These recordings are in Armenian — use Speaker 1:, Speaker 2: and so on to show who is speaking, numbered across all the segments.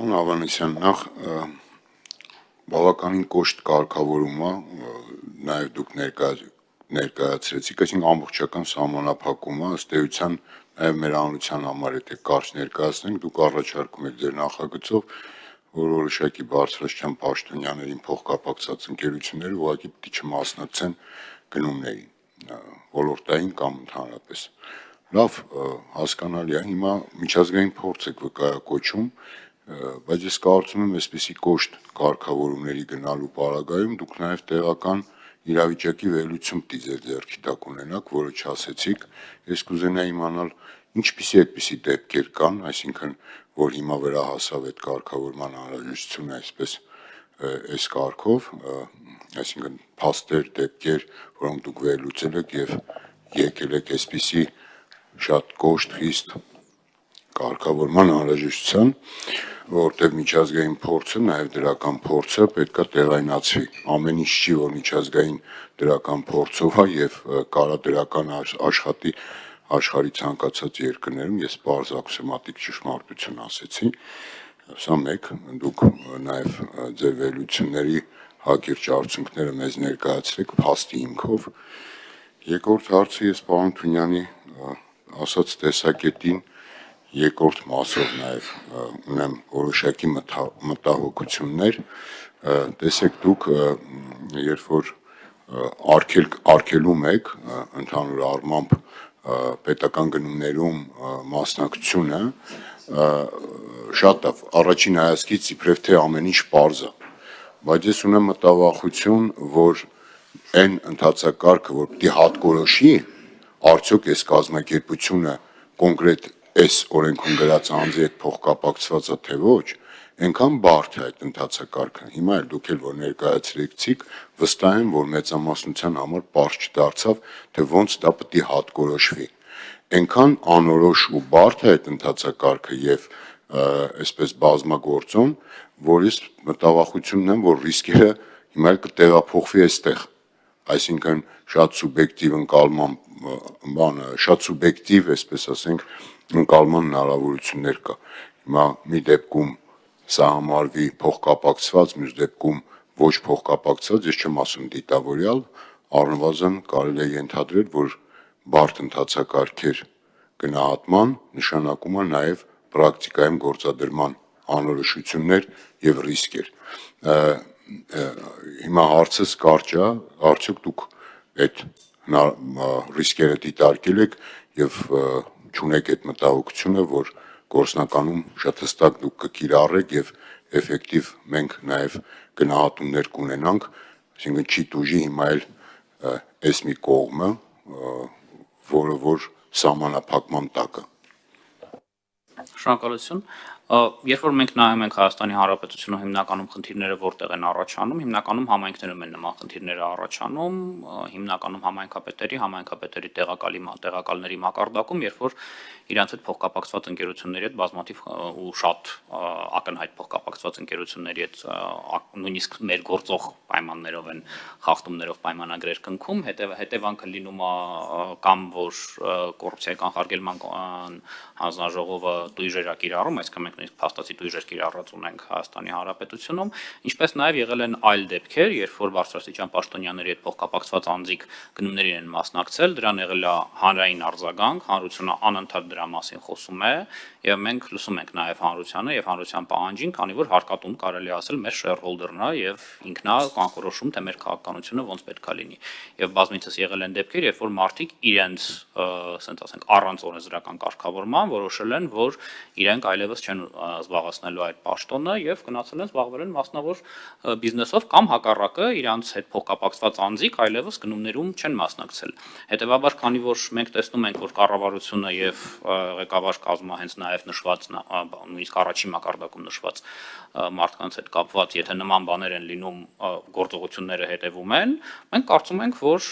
Speaker 1: Պարոն Ավանեսյան, նախ բավականին կոշտ կարգավորում է, նաև դուք ներկայացրեցիք, այսինքն ամբողջական սահմանափակում է, ըստ էության նաև մեր հանրության համար եթե կարճ ներկայացնենք, դուք առաջարկում եք ձեր նախագծով, որ որոշակի բարձրաստիճան պաշտոնյաներին փոխկապակցված ընկերությունները ուղղակի պիտի չմասնակցեն գնումներին, ոլորտային կամ ընդհանրապես։ Լավ, հասկանալի է, հիմա միջազգային փորձ եք վկայակոչում, բայց ես կարծում եմ այսպիսի կոշտ կարգավորումների գնալու պարագայում դուք նաև տեղական իրավիճակի վերլուծում պիտի ձեր ձեռքի տակ ունենաք, որը չասեցիք, ես կուզենայի իմանալ ինչպիսի այդպիսի դեպքեր կան, այսինքն որ հիմա վրա հասավ այդ կարգավորման անհրաժեշտությունը այսպես այս կարգով, այսինքն փաստեր, դեպքեր, որոնք դուք վերլուծել եք եւ եկել եք այսպիսի շատ կոշտ, խիստ կարգավորման անհրաժեշտության, որտեղ միջազգային փորձը, նաև դրական փորձը պետք է տեղայնացվի։ Ամեն ինչ չի, որ միջազգային դրական փորձով է եւ կարա դրական աշխատի աշխարհի ցանկացած երկրներում, ես պարզ աքսիոմատիկ ճշմարտություն ասեցի։ Սա մեկ, դուք նաև ձեր վերլուծությունների հակիրճ արդյունքները մեզ ներկայացրեք փաստի հիմքով։ Երկրորդ հարցը ես պարոն Թունյանի ասած տեսակետին երկրորդ մասով նաև ունեմ որոշակի մտահոգություններ, տեսեք դուք, երբ որ արգելում եք ընդհանուր առմամբ պետական գնումներում մասնակցությունը, շատ առաջին հայացքից իբրև թե ամեն ինչ պարզ է, բայց ես ունեմ մտավախություն, որ այն ընթացակարգը, որ պիտի հատկորոշի, արդյոք այս կազմակերպությունը կոնկրետ այս օրենքում գրած անձի հետ փոխկապակցված է թե ոչ, այնքան բարդ է այդ ընթացակարգը։ Հիմա էլ դուք էլ որ ներկայացրեցիք, վստահ եմ, որ մեծամասնության համար պարզ չդարձավ, թե ոնց դա պիտի հատկորոշվի։ Այնքան անորոշ ու բարդ է այդ ընթացակարգը եւ այսպես բազմագործոն, որ ես մտավախություն ունեմ, որ ռիսկերը հիմա էլ կտեղափոխվի այստեղ։ Այսինքն շատ սուբյեկտիվ ընկալման շատ սուբյեկտիվ, այսպես ասենք, ընկալման հնարավորություններ կա։ Հիմա մի դեպքում սա համարվի փոխկապակցված, մյուս դեպքում ոչ փոխկապակցված, ես չեմ ասում դիտավորյալ, առնվազն կարելի է ենթադրել, որ բարդ ընթացակարգեր գնահատման նշանակում է նաև պրակտիկայում գործադրման անորոշություններ եւ ռիսկեր։ Հիմա հարցս կարճ է, արդյոք դուք այդ ռիսկերը դիտարկել եք եւ չունեք այդ մտահոգությունը, որ գործնականում շատ հստակ դուք կկիրառեք եւ էֆեկտիվ մենք նաեւ գնահատումներ կունենանք, այսինքն չի տուժի հիմա էլ այս մի կողմը, որը որ սահմանափակման տակ է։
Speaker 2: Շնորհակալություն։ Երբ որ մենք նայում ենք Հայաստանի Հանրապետությունում հիմնականում խնդիրները որտեղ են առաջանում, հիմնականում համայնքներում են նման խնդիրները առաջանում, հիմնականում համայնքապետերի տեղակալների մակարդակում, երբ որ իրանց հետ փոխկապակցված ընկերությունների հետ բազմաթիվ ու շատ ակնհայտ փոխկապակցված ընկերությունների հետ նույնիսկ մեր գործող պայմաններով են խախտումներով պայմանագրեր կնքում, հետևանքը լինում է կամ որ կոռուպցիայի կանխարգելման հանձնաժողովը տույժեր է կիրառում, այսինքն մենք նույնիսկ փաստացի տույժեր կիրառած ունենք Հայաստանի Հանրապետությունում, ինչպես նաև եղել են այլ դեպքեր, երբ որ բարձրաստիճան պաշտոնյաների հետ փոխկապակցված անձիկ գնումներին են մասնակցել, դրան եղել է հանրային արձագանք, հանրությունը անընդհատ դրա մասին խոսում է, եւ մենք լսում ենք նաև հանրությանը եւ հանրության պահանջին, քանի որ հարկատուն կարելի ասել մեր shareholder-ն է եւ ինքն է կանխորոշում, թե մեր քաղաքականությունը ոնց պետքա լինի։ Եվ բազմիցս եղել են դեպքեր, երբ որ մարդիկ իրենց, ասենք ասենք, առանց օրենսդրական կարգավորման որոշել են, որ իրենք այլևս չեն զբաղեցնելու այդ պաշտոնը եւ գնացել են զբաղվել են մասնավոր բիզնեսով կամ հակառակը իրանց հետ փոխկապակցված անձիկ այլևս գնումներում չեն մասնակցել։ Հետևաբար, քանի որ մենք տեսնում ենք, որ կառավարությունը եւ ղեկավար կազմը հենց նաեւ նշված նույնիսկ առաջին մակարդակում նշված մարդկանց հետ կապված, եթե նման բաներ են լինում, գործողությունները հետևում են, մենք կարծում ենք, որ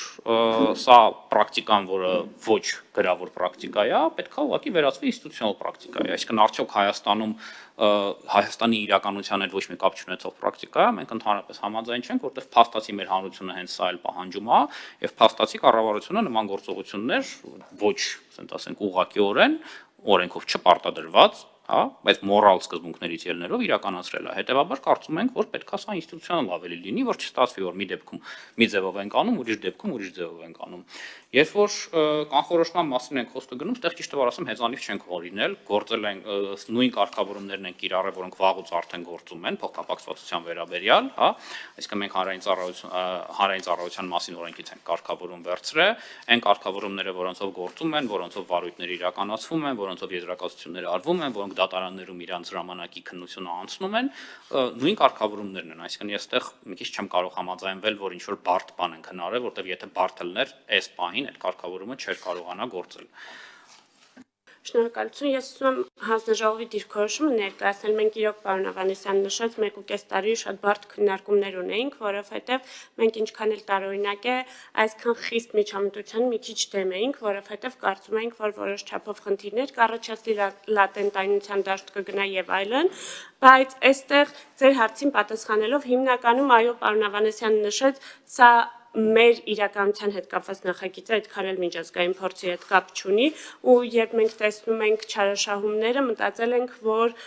Speaker 2: սա պրակտիկան, որը ոչ գրավոր պրակտիկա է, պետք է ուղղակի վերածվի ինստիտուցիոնալ պրակտիկայի։ Այսինքն արդյոք Հայաստանում Հայաստանի իրականության հետ ոչ մի կապ չունեցող պրակտիկա, մենք ընդհանրապես համաձայն չենք, որտեղ փաստացի մեր հանրությունը հենց սա էլ պահանջում է, եւ փաստացի կառավարությունը նման գործողություններ ոչ, ասենք ասենք, ուղղակիորեն օրենքով չպարտադրված հա, բայց մորալ սկզբունքներից ելնելով իրականացրել է։ Հետևաբար կարծում ենք, որ պետք է սա ինստիտուցիոնալ ավելի լինի, որ չստացվի, որ մի դեպքում մի ձևով ենք անում, ուրիշ դեպքում ուրիշ ձևով ենք անում։ Երբ որ կանխորոշման մասին ենք խոսքը գնում, այդտեղ ճիշտ որ ասեմ հեծանիվ չենք հորինել, գործել են նույն կարգավորումներն են կիրառել, որոնք վաղուց արդեն գործում են փոխկապակցվածության վերաբերյալ, հա, այսինքն մենք հանրային ծառայության մասին օրենքից ենք կարգավորում վերցրել, այն կարգավորումները, որոնցով գործում են, որոնցով վարույթները իրականացվում են, որոնցով եզրակացությունները արվում են, որոնք դատարաններում իրանց ժամանակի քննությունը անցնում են, նույն կարգավորումներն են, այսինքն ես այդտեղ մի քիչ չեմ կարող համաձայնվել, որ ինչ որ բարդ բան են հնարել, որտեղ եթե բարդ լներ, այս պահին այդ կարգավորումը չէր կարողանա գործել։
Speaker 3: Շնորհակալություն, ես ուզում եմ հանձնաժողովի դիրքորոշումը ներկայացնել, մենք իրոք պարոն Ավանեսյանը նշեց 1.5 տարի շատ բարդ քննարկումներ ունեինք, որովհետև մենք ինչքան էլ տարօրինակ է, այսքան խիստ միջամտության մի քիչ դեմ էինք, որովհետև կարծում էինք, որ որոշ չափով խնդիրներ կառաջացնի լատենտայնության դաշտ կգնա եւ այլն, բայց այստեղ ձեր հարցին պատասխանելով հիմնականում այո պարոն Ավանեսյանը նշեց, սա մեր իրականության հետ կապված նախագիծը այդքան էլ միջազգային փորձի հետ կապ չունի ու երբ մենք տեսնում ենք չարաշահումները մտածել ենք որ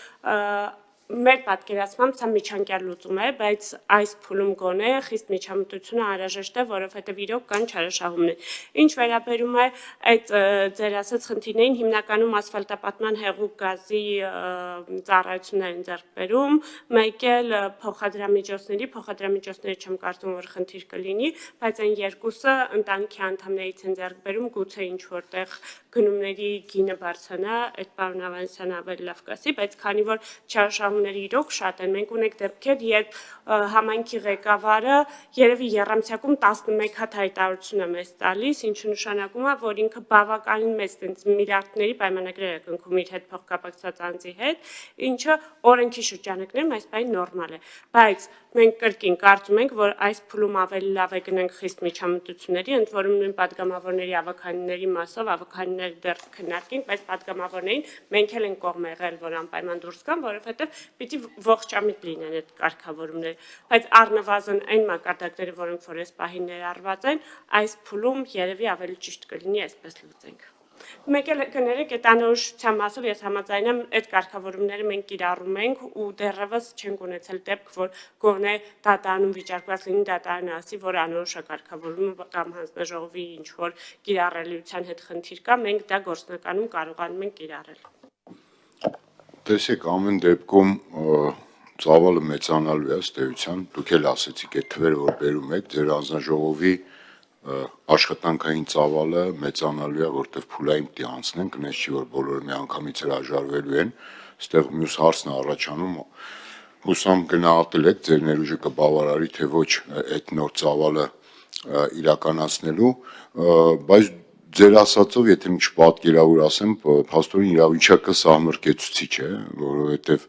Speaker 3: մեր պատկերացմամբ սա միջանկյալ լուծում է, բայց այս փուլում գոնե խիստ միջամտությունը անհրաժեշտ է, որովհետև իրոք կան չարաշահումներ։ Ինչ վերաբերում է այդ ձեր ասած խնդիրներին, հիմնականում ասֆալտապատման հեղուկ գազի ծառայություններ են ձեռք բերում, մեկ էլ փոխադրամիջոցների չեմ կարծում, որ խնդիր կլինի, բայց այն երկուսը ընտանիքի անդամներից են ձեռք բերում, գուցե ինչ որտեղ գնումների գինը բարձրանա, այդ պարոն Ավանեսյանը ավելի լավ կասի, բայց քանի որ չարաշահումները իրոք շատ են, մենք ունենք դեպքեր, երբ համայնքի ղեկավարը երևի եռամսյակում 11 հատ հայտարարություն է մեզ տալիս, ինչը նշանակում է, որ ինքը բավականին մեծ միլիարդների պայմանագրեր է կնքում իր հետ փոխկապակցված անձի հետ, ինչը օրենքի շրջանակներում այս բանը նորմալ է, բայց մենք կրկին կարծում ենք, որ այս փուլում ավելի լավ է գնանք խիստ միջամտությունների, ընդ որում նույն падգամավորների ավականիների մասով ավականիները դեռ քննարկենք, բայց падգամավորներին մենք էլ ենք կողմ եղել, որ անպայման դուրս գան, որովհետև պիտի ողջամիտ լինեն այդ կարգավորումները, բայց առնվազն այն մակարդակները, որոնք որ այս պահին ներառված են, այս փուլում երևի ավելի ճիշտ կլինի այսպես լուծենք։ Մեկ էլ կներեք այդ անորոշության մասով ես համաձայն եմ այդ կարգավորումները մենք կիրառում ենք ու դեռևս չենք ունեցել դեպք, որ գոնե դատարանում վիճակված լինի դատարանը ասի, որ անորոշ է կարգավորումը կամ հանձնաժողովի ինչ որ կիրառելիության հետ խնդիր կա, մենք դա գործնականում կարողանում ենք կիրառել։
Speaker 1: Տեսեք, ամեն դեպքում ծավալը մեծանալու է ըստ էության, դուք էլ ասեցիք այդ թվերը, որ բերում եք, ձեր հանձնաժողովի աշխատանքային ծավալը մեծանալու է, որտեղ փուլային պիտի անցնենք, նես չի, որ բոլորը միանգամից հրաժարվելու են, այստեղ մյուս հարցն է առաջանում, հուսամ գնահատել եք, ձեր ներուժը կբավարարի, թե ոչ այդ նոր ծավալը իրականացնելու, բայց ձեր ասածով, եթե մի չպատկերավոր ասեմ, փաստորեն իրավիճակը սահմռկեցուցիչ է, որովհետև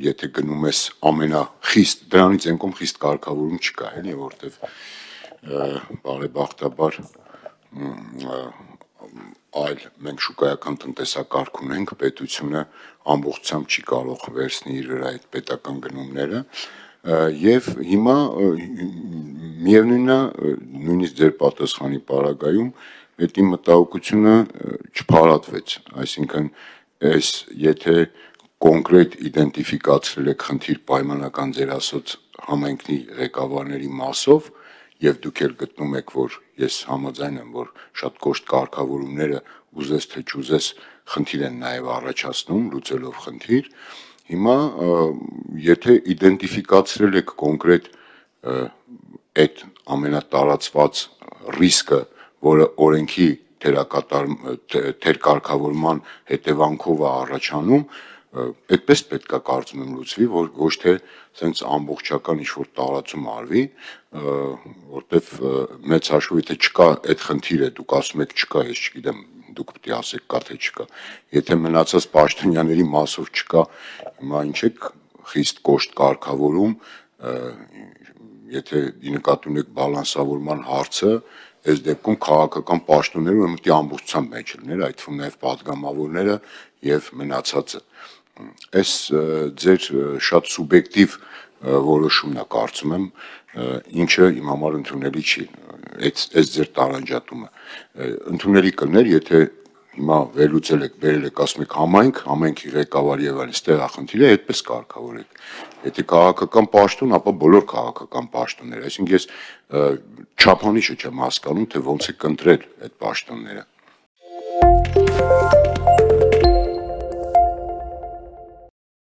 Speaker 1: եթե գնում ես ամենախիստ, դրանից այն կողմ խիստ կարգավորում չկա, էլի, որովհետև բարեբախտաբար այլ մենք շուկայական տնտեսակարգ ունենք, պետությունը ամբողջությամբ չի կարող վերցնի իր վրա այդ պետական գնումները եւ հիմա միևնույնն է նույնիսկ ձեր պատասխանի պարագայում այդ իմ մտահոգությունը չփարատվեց, այսինքն այս եթե կոնկրետ իդենտիֆիկացրել եք խնդիր պայմանական ձեր ասած համայնքի ղեկավարների մասով եւ դուք էլ գտնում եք, որ ես համաձայն եմ, որ շատ կոշտ կարգավորումները ուզես թե չուզես խնդիր են նաեւ առաջացնում լուծելով խնդիր, հիմա եթե իդենտիֆիկացրել եք կոնկրետ այդ ամենատարածված ռիսկը, որը օրենքի թերկարգավորման հետևանքով է առաջանում, այդպես պետք է կարծում եմ լուծվի, որ ոչ թե սենց ամբողջական ինչ-որ տարածում արվի, որտեվ մեծ հաշվով եթե չկա այդ խնդիրը, դուք ասում եք չկա, ես չգիտեմ, դուք պիտի ասեք կա թե չկա, եթե մնացած պաշտոնյաների մասով չկա, հիմա ինչ եք խիստ կոշտ կարգավորում, եթե նկատի ունեք բալանսավորման հարցը, այս դեպքում քաղաքական պաշտոնները ուրեմն պիտի ամբողջությամբ մեջ լինեն, այդ թվում նաև պատգամավորները եւ մնացածը։ Այս ձեր շատ սուբյեկտիվ որոշումն է, կարծում եմ, ինչը իմ համար ընդունելի չի, այս ձեր տարանջատումը։ Ընդունելի կլներ, եթե հիմա վերլուծել եք, բերել եք, ասում եք համայնքի ղեկավար եւ այլն, ստեղ է խնդիրը, այդպես կարգավորեք։ Եթե քաղաքական պաշտոն, ապա բոլոր քաղաքական պաշտոններ, այսինքն ես չափանիշը չեմ հասկանում, թե ոնց է կընտրել այդ պաշտոնները։